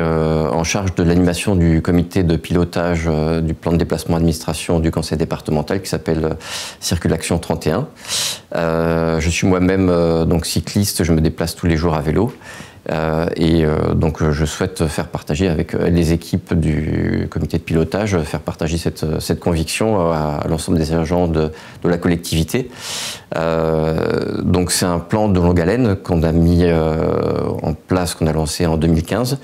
en charge de l'animation du comité de pilotage du plan de déplacement administration du conseil départemental qui s'appelle Circulation 31. Je suis moi-même donc cycliste, je me déplace tous les jours à vélo. Donc je souhaite faire partager avec les équipes du comité de pilotage, faire partager cette conviction à l'ensemble des agents de la collectivité. Donc c'est un plan de longue haleine qu'on a mis en place, qu'on a lancé en 2015,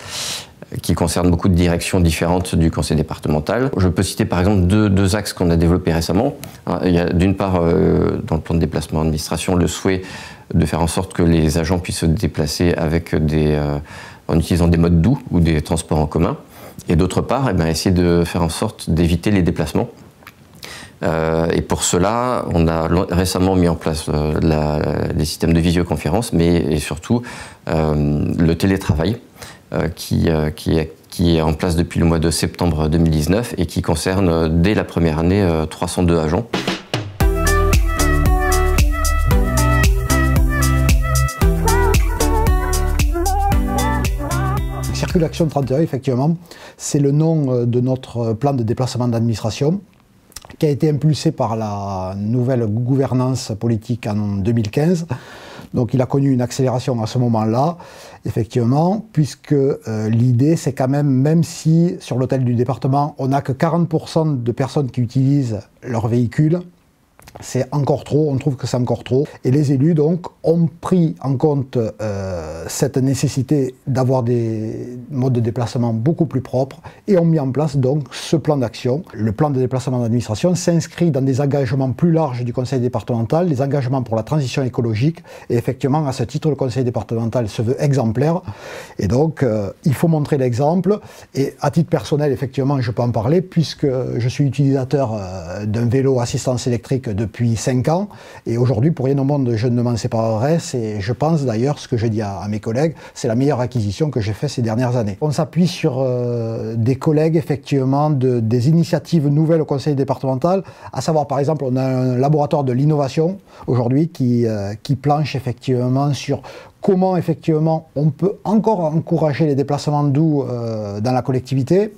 qui concerne beaucoup de directions différentes du conseil départemental. Je peux citer par exemple deux axes qu'on a développés récemment. Il y a d'une part, dans le plan de déplacement administration, le souhait de faire en sorte que les agents puissent se déplacer avec en utilisant des modes doux ou des transports en commun. Et d'autre part, essayer de faire en sorte d'éviter les déplacements. Et pour cela, on a récemment mis en place les systèmes de visioconférence, et surtout le télétravail qui est en place depuis le mois de septembre 2019 et qui concerne dès la première année 302 agents. Circulation 31, effectivement, c'est le nom de notre plan de déplacement d'administration qui a été impulsé par la nouvelle gouvernance politique en 2015. Donc il a connu une accélération à ce moment-là, effectivement, puisque l'idée c'est quand même si sur l'hôtel du département on n'a que 40% de personnes qui utilisent leur véhicule, c'est encore trop, on trouve que c'est encore trop. Et les élus donc ont pris en compte cette nécessité d'avoir des modes de déplacement beaucoup plus propres et ont mis en place donc ce plan d'action. Le plan de déplacement d'administration s'inscrit dans des engagements plus larges du conseil départemental, des engagements pour la transition écologique. Et effectivement, à ce titre, le conseil départemental se veut exemplaire. Et donc, il faut montrer l'exemple. Et à titre personnel, effectivement, je peux en parler puisque je suis utilisateur d'un vélo assistance électrique depuis 5 ans et aujourd'hui pour rien au monde je ne m'en séparerai. Je pense d'ailleurs, ce que je dis à mes collègues, c'est la meilleure acquisition que j'ai faite ces dernières années. On s'appuie sur des collègues effectivement des initiatives nouvelles au conseil départemental, à savoir par exemple on a un laboratoire de l'innovation aujourd'hui qui planche effectivement sur comment effectivement on peut encore encourager les déplacements doux dans la collectivité.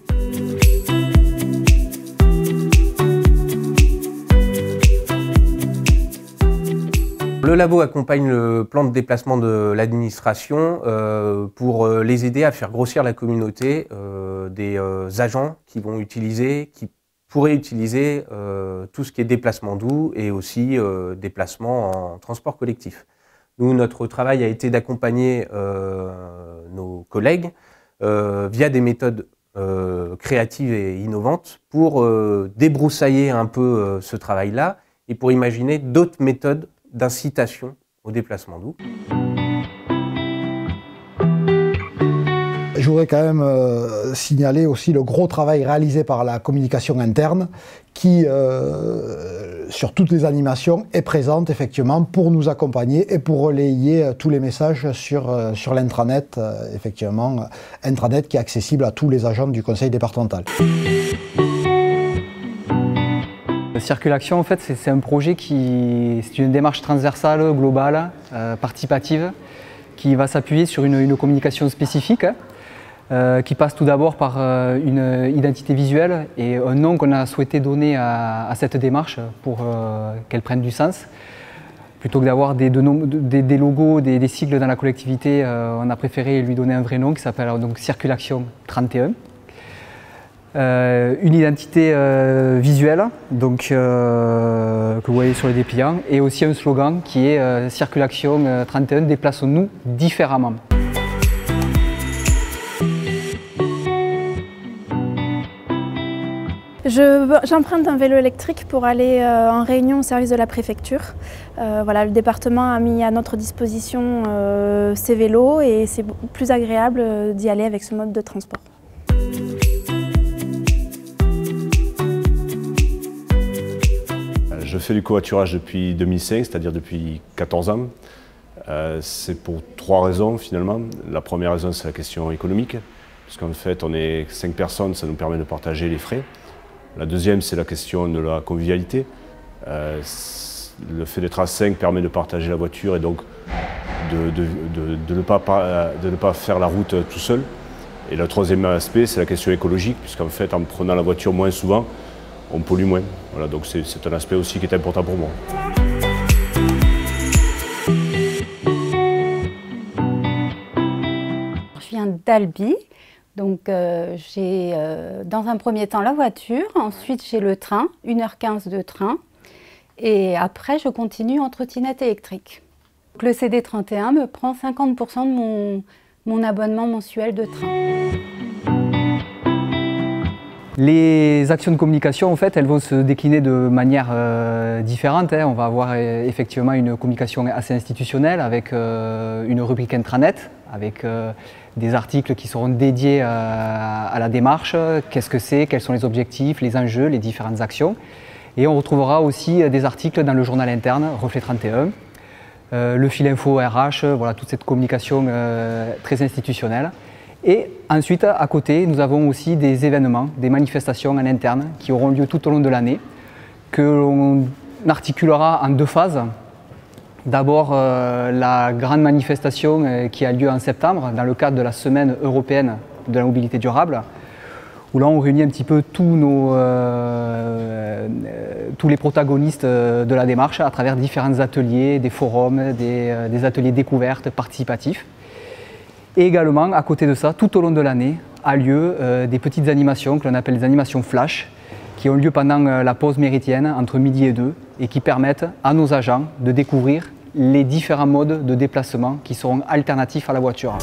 Le labo accompagne le plan de déplacement de l'administration pour les aider à faire grossir la communauté des agents qui pourraient utiliser tout ce qui est déplacement doux et aussi déplacement en transport collectif. Nous, notre travail a été d'accompagner nos collègues via des méthodes créatives et innovantes pour débroussailler un peu ce travail-là et pour imaginer d'autres méthodes d'incitation au déplacement doux. Je voudrais quand même signaler aussi le gros travail réalisé par la communication interne qui, sur toutes les animations, est présente effectivement pour nous accompagner et pour relayer tous les messages sur l'intranet, effectivement, intranet qui est accessible à tous les agents du conseil départemental. Circulation, en fait, c'est un projet c'est une démarche transversale, globale, participative, qui va s'appuyer sur une communication spécifique, qui passe tout d'abord par une identité visuelle et un nom qu'on a souhaité donner à cette démarche pour qu'elle prenne du sens. Plutôt que d'avoir des logos, des sigles dans la collectivité, on a préféré lui donner un vrai nom qui s'appelle donc Circulation 31. Une identité visuelle donc, que vous voyez sur les dépliants et aussi un slogan qui est Circulation 31, déplaçons-nous différemment. J'emprunte un vélo électrique pour aller en réunion au service de la préfecture. Voilà, le département a mis à notre disposition ces vélos et c'est plus agréable d'y aller avec ce mode de transport. Je fais du covoiturage depuis 2005, c'est-à-dire depuis 14 ans. C'est pour 3 raisons finalement. La première raison, c'est la question économique, puisqu'en fait on est 5 personnes, ça nous permet de partager les frais. La deuxième, c'est la question de la convivialité. Le fait d'être à 5 permet de partager la voiture et donc de ne pas faire la route tout seul. Et le troisième aspect, c'est la question écologique, puisqu'en fait, en prenant la voiture moins souvent, on pollue moins. Voilà, donc c'est un aspect aussi qui est important pour moi. Je viens d'Albi, donc j'ai dans un premier temps la voiture, ensuite j'ai le train, 1h15 de train, et après je continue en trottinette électrique. Donc, le CD31 me prend 50% de mon abonnement mensuel de train. Les actions de communication, en fait, elles vont se décliner de manière différente. On va avoir effectivement une communication assez institutionnelle avec une rubrique intranet, avec des articles qui seront dédiés à la démarche, qu'est-ce que c'est, quels sont les objectifs, les enjeux, les différentes actions. Et on retrouvera aussi des articles dans le journal interne, Reflet 31, le fil info RH, voilà, toute cette communication très institutionnelle. Et ensuite, à côté, nous avons aussi des événements, des manifestations en interne qui auront lieu tout au long de l'année, que l'on articulera en deux phases. D'abord, la grande manifestation qui a lieu en septembre dans le cadre de la Semaine européenne de la mobilité durable, où là on réunit un petit peu tous les protagonistes de la démarche à travers différents ateliers, des forums, des ateliers découvertes participatifs. Et également, à côté de ça, tout au long de l'année, a lieu des petites animations que l'on appelle des animations flash, qui ont lieu pendant la pause méridienne entre midi et 2 et qui permettent à nos agents de découvrir les différents modes de déplacement qui seront alternatifs à la voiture.